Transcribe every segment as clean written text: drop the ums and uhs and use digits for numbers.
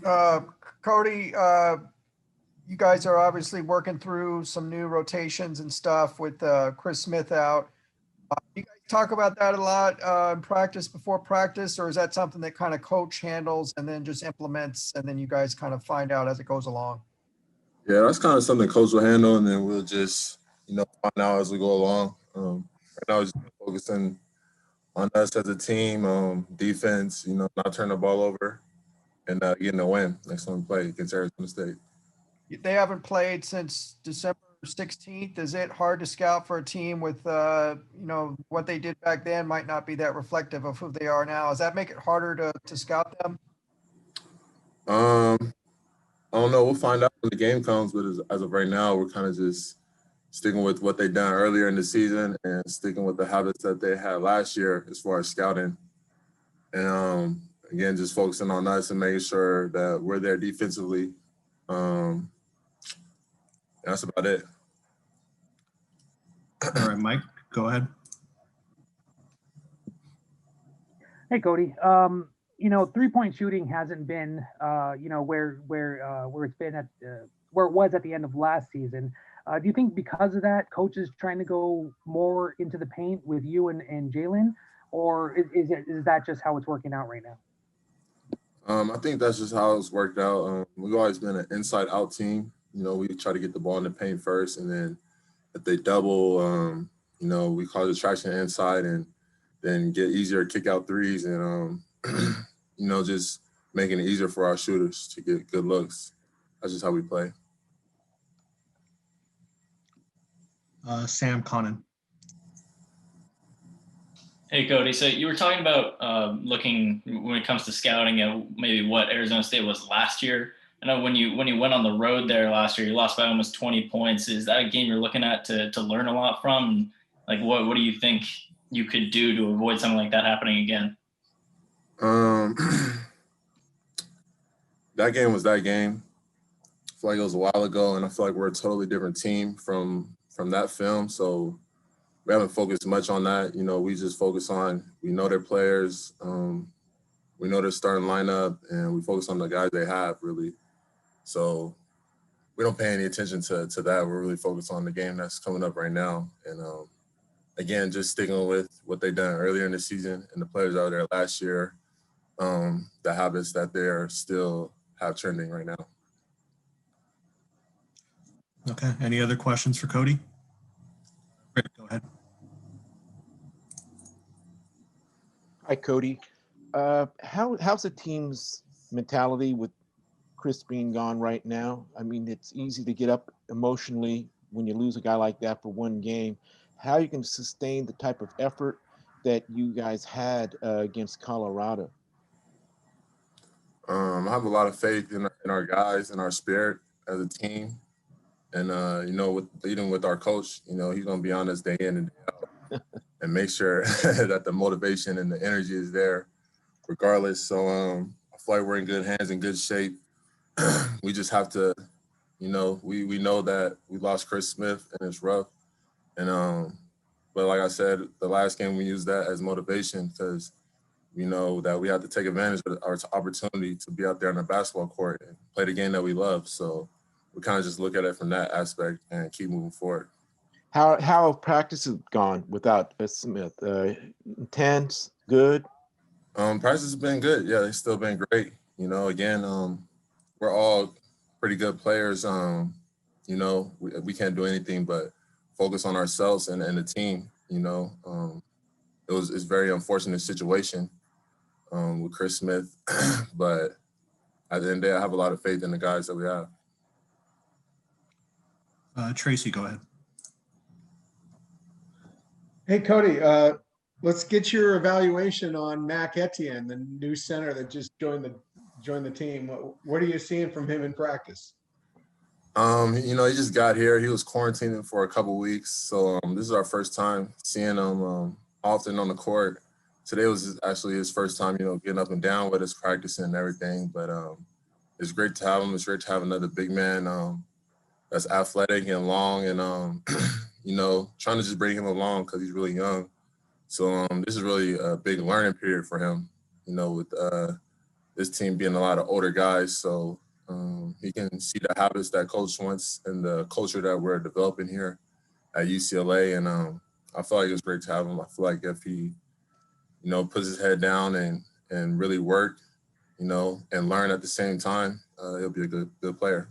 Uh, Cody, you guys are obviously working through some new rotations and stuff with Chris Smith out. You guys talk about that a lot in practice, before practice, or is that something that kind of coach handles and then just implements, and then you guys kind of find out as it goes along? Yeah, that's kind of something coach will handle, and then we'll just find out as we go along. Right now, just focusing on us as a team, defense. Not turn the ball over and getting a win next time we play against Arizona State. They haven't played since December 16th. Is it hard to scout for a team with, what they did back then might not be that reflective of who they are now? Does that make it harder to scout them? I don't know. We'll find out when the game comes, but as of right now, we're kind of just sticking with what they done earlier in the season and sticking with the habits that they had last year as far as scouting. And again, just focusing on us and making sure that we're there defensively. That's about it. All right, Mike, go ahead. Hey, Cody. 3-point shooting hasn't been, where it's been where it was at the end of last season. Do you think because of that, coaches trying to go more into the paint with you and Jalen, or is that just how it's working out right now? I think that's just how it's worked out. We've always been an inside-out team. We try to get the ball in the paint first, and then if they double, we cause distraction inside and then get easier kick-out threes and, just making it easier for our shooters to get good looks. That's just how we play. Sam Connon. Hey, Cody. So you were talking about looking when it comes to scouting at maybe what Arizona State was last year. I know when you went on the road there last year, you lost by almost 20 points. Is that a game you're looking at to learn a lot from? Like, what do you think you could do to avoid something like that happening again? That game was that game. I feel like it was a while ago, and I feel like we're a totally different team from that film. So we haven't focused much on that. We just focus on, we know their players, we know their starting lineup, and we focus on the guys they have, really. So we don't pay any attention to that. We're really focused on the game that's coming up right now. And again, just sticking with what they done earlier in the season and the players out there last year, the habits that they're still have trending right now. Okay. Any other questions for Cody? Great, go ahead. Hi, Cody. How's the team's mentality with Chris being gone right now? I mean, it's easy to get up emotionally when you lose a guy like that for one game. How you can sustain the type of effort that you guys had against Colorado? I have a lot of faith in our guys and our spirit as a team. And, leading with our coach, he's going to be on us day in and day out and make sure that the motivation and the energy is there regardless. So I feel like we're in good hands and good shape. We just have to, we know that we lost Chris Smith and it's rough. And, but like I said, the last game we used that as motivation because we know that we have to take advantage of our opportunity to be out there on the basketball court and play the game that we love. So we kind of just look at it from that aspect and keep moving forward. How have practices gone without Smith? Intense, good? Practice has been good. Yeah, it's still been great. Again, we're all pretty good players. We can't do anything but focus on ourselves and the team. It's a very unfortunate situation with Chris Smith, but at the end of the day, I have a lot of faith in the guys that we have. Tracy, go ahead. Hey, Cody, let's get your evaluation on Mac Etienne, the new center that just joined the team. What are you seeing from him in practice? He just got here. He was quarantining for a couple weeks, so this is our first time seeing him often on the court. Today was actually his first time, getting up and down with us, practicing and everything. But it's great to have him. It's great to have another big man that's athletic and long and, trying to just bring him along because he's really young. So this is really a big learning period for him, with this team being a lot of older guys. So he can see the habits that coach wants and the culture that we're developing here at UCLA. And I feel like it's great to have him. I feel like if he, puts his head down and really work, and learn at the same time, he'll be a good player.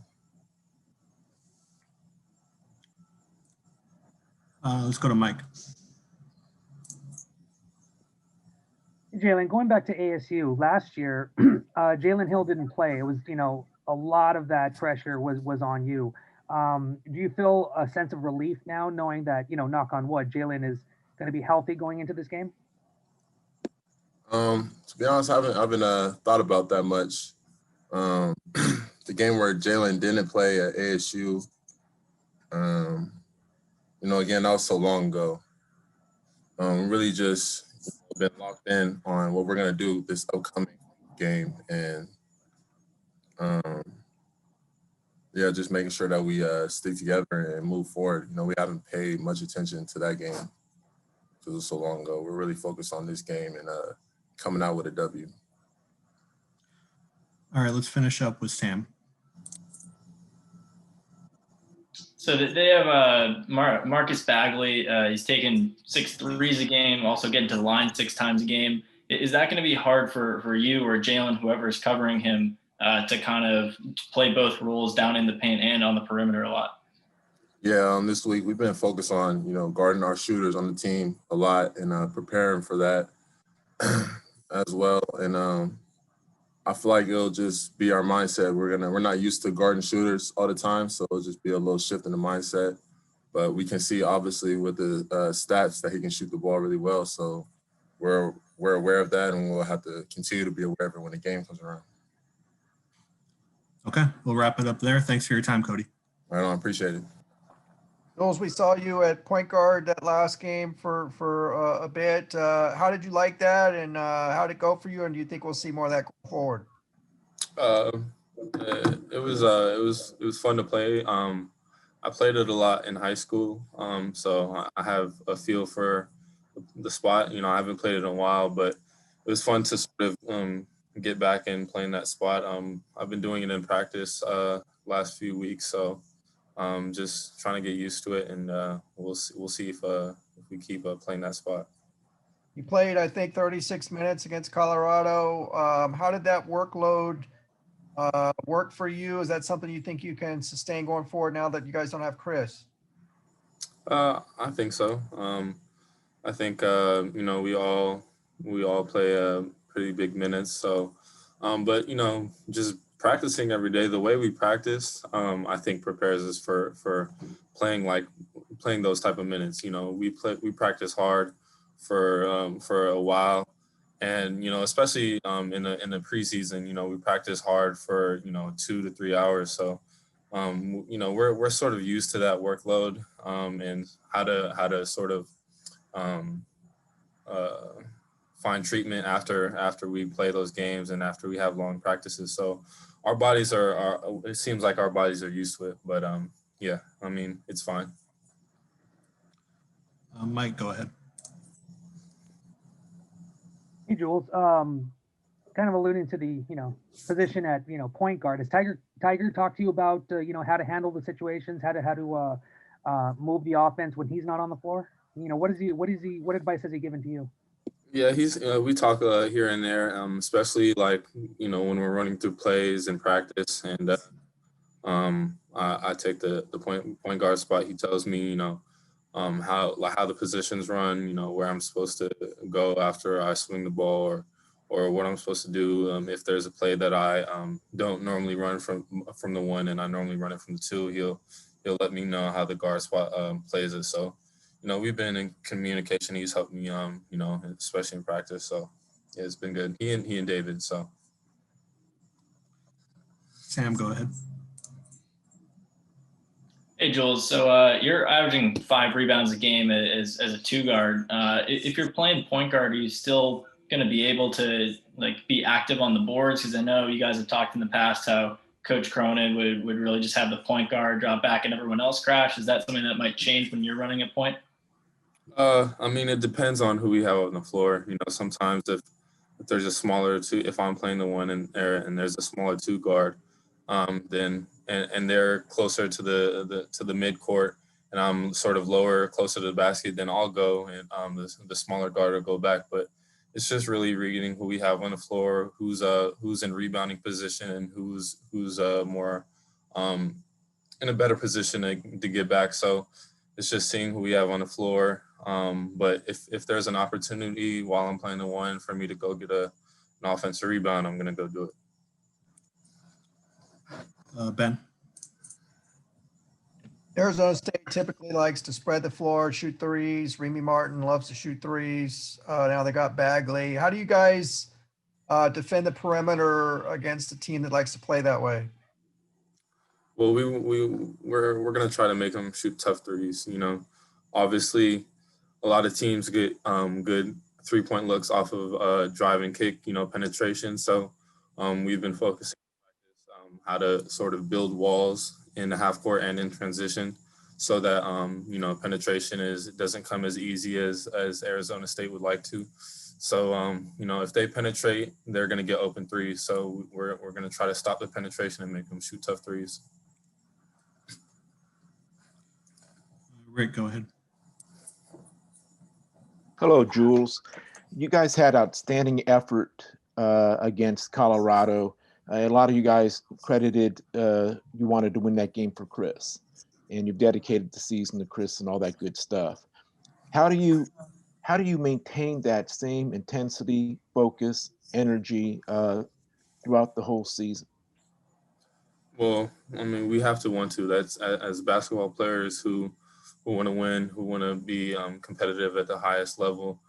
Let's go to Mike. Jalen, going back to ASU last year, Jalen Hill didn't play. It was, a lot of that pressure was on you. Do you feel a sense of relief now knowing that, knock on wood, Jalen is going to be healthy going into this game? To be honest, I haven't thought about that much. The game where Jalen didn't play at ASU, again, that was so long ago. Really just been locked in on what we're gonna do this upcoming game, and just making sure that we stick together and move forward. We haven't paid much attention to that game because it was so long ago. We're really focused on this game and coming out with a W. All right, let's finish up with Sam. So they have Marcus Bagley. He's taken 6 threes a game, also getting to the line 6 times a game. Is that going to be hard for you or Jalen, whoever is covering him, to kind of play both roles down in the paint and on the perimeter a lot? Yeah, this week we've been focused on, guarding our shooters on the team a lot and preparing for that as well. And I feel like it'll just be our mindset. We're not used to guarding shooters all the time, so it'll just be a little shift in the mindset. But we can see obviously with the stats that he can shoot the ball really well. So we're aware of that, and we'll have to continue to be aware of it when the game comes around. Okay, we'll wrap it up there. Thanks for your time, Cody. Right on, appreciate it. Jules, we saw you at point guard that last game for a bit. How did you like that, and how did it go for you? And do you think we'll see more of that going forward? It was fun to play. I played it a lot in high school, so I have a feel for the spot. I haven't played it in a while, but it was fun to sort of get back and playing that spot. I've been doing it in practice last few weeks, so just trying to get used to it, and we'll see if we keep playing that spot. You played, I think, 36 minutes against Colorado. How did that workload work for you? Is that something you think you can sustain going forward now that you guys don't have Chris? I think so. I think we all play pretty big minutes. So, but just practicing every day, the way we practice, I think prepares us for playing those type of minutes. We practice hard for a while, and especially in the preseason, we practice hard for 2 to 3 hours. So we're sort of used to that workload, and how to sort of find treatment after we play those games and after we have long practices. So our bodies are it seems like our bodies are used to it, but it's fine. Mike, go ahead. Hey, Jules. Kind of alluding to the, position at, point guard. Has Tiger talked to you about, how to handle the situations, how to move the offense when he's not on the floor? What advice has he given to you? Yeah, we talk here and there, especially when we're running through plays in practice, and I take the point guard spot. He tells me, how the positions run, where I'm supposed to go after I swing the ball, or what I'm supposed to do if there's a play that I don't normally run from the 1 and I normally run it from the 2. He'll let me know how the guard spot plays it. So, we've been in communication. He's helped me, especially in practice. So yeah, it's been good. He and David. So. Sam, go ahead. Hey, Jules. So you're averaging 5 rebounds a game as a 2 guard. If you're playing point guard, are you still going to be able to be active on the boards? Because I know you guys have talked in the past how Coach Cronin would really just have the point guard drop back and everyone else crash. Is that something that might change when you're running a point? It depends on who we have on the floor. Sometimes if there's a smaller two, if I'm playing the one in there and there's a smaller two guard, then and they're closer to the mid court, and I'm sort of lower, closer to the basket, then I'll go, and the smaller guard will go back. But it's just really reading who we have on the floor, who's in rebounding position, and who's more in a better position to get back. So it's just seeing who we have on the floor. But if there's an opportunity while I'm playing the one for me to go get an offensive rebound, I'm gonna go do it. Ben. Arizona State typically likes to spread the floor, shoot threes. Remy Martin loves to shoot threes. Now they got Bagley. How do you guys defend the perimeter against a team that likes to play that way? Well, we're gonna try to make them shoot tough threes. You know, obviously, a lot of teams get good 3-point looks off of drive and kick. You know, penetration. So we've been focusing on how to sort of build walls in the half court and in transition, so that you know, penetration doesn't come as easy as Arizona State would like to. So you know, if they penetrate, they're gonna get open threes. So we're gonna try to stop the penetration and make them shoot tough threes. Rick, go ahead. Hello, Jules. You guys had outstanding effort against Colorado. A lot of you guys credited you wanted to win that game for Chris, and you've dedicated the season to Chris and all that good stuff. How do you maintain that same intensity, focus, energy throughout the whole season? Well, I mean, we have to want to. That's as basketball players who want to win, who want to be competitive at the highest level.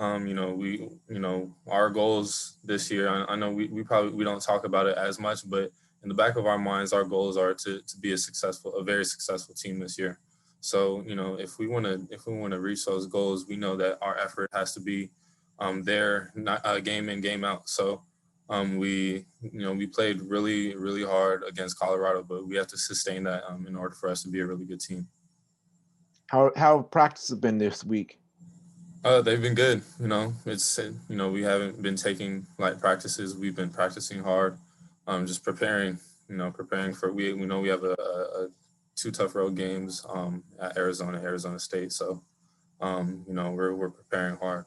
You know, our goals this year. I know we probably don't talk about it as much, but in the back of our minds, our goals are to be a very successful team this year. So, you know, if we want to reach those goals, we know that our effort has to be there, not game in, game out. So. We played really, really hard against Colorado, but we have to sustain that in order for us to be a really good team. How practice have been this week? They've been good. You know, we haven't been taking light practices. We've been practicing hard, just preparing. You know, preparing for we know we have a 2 tough road games at Arizona State. So, you know, we're preparing hard.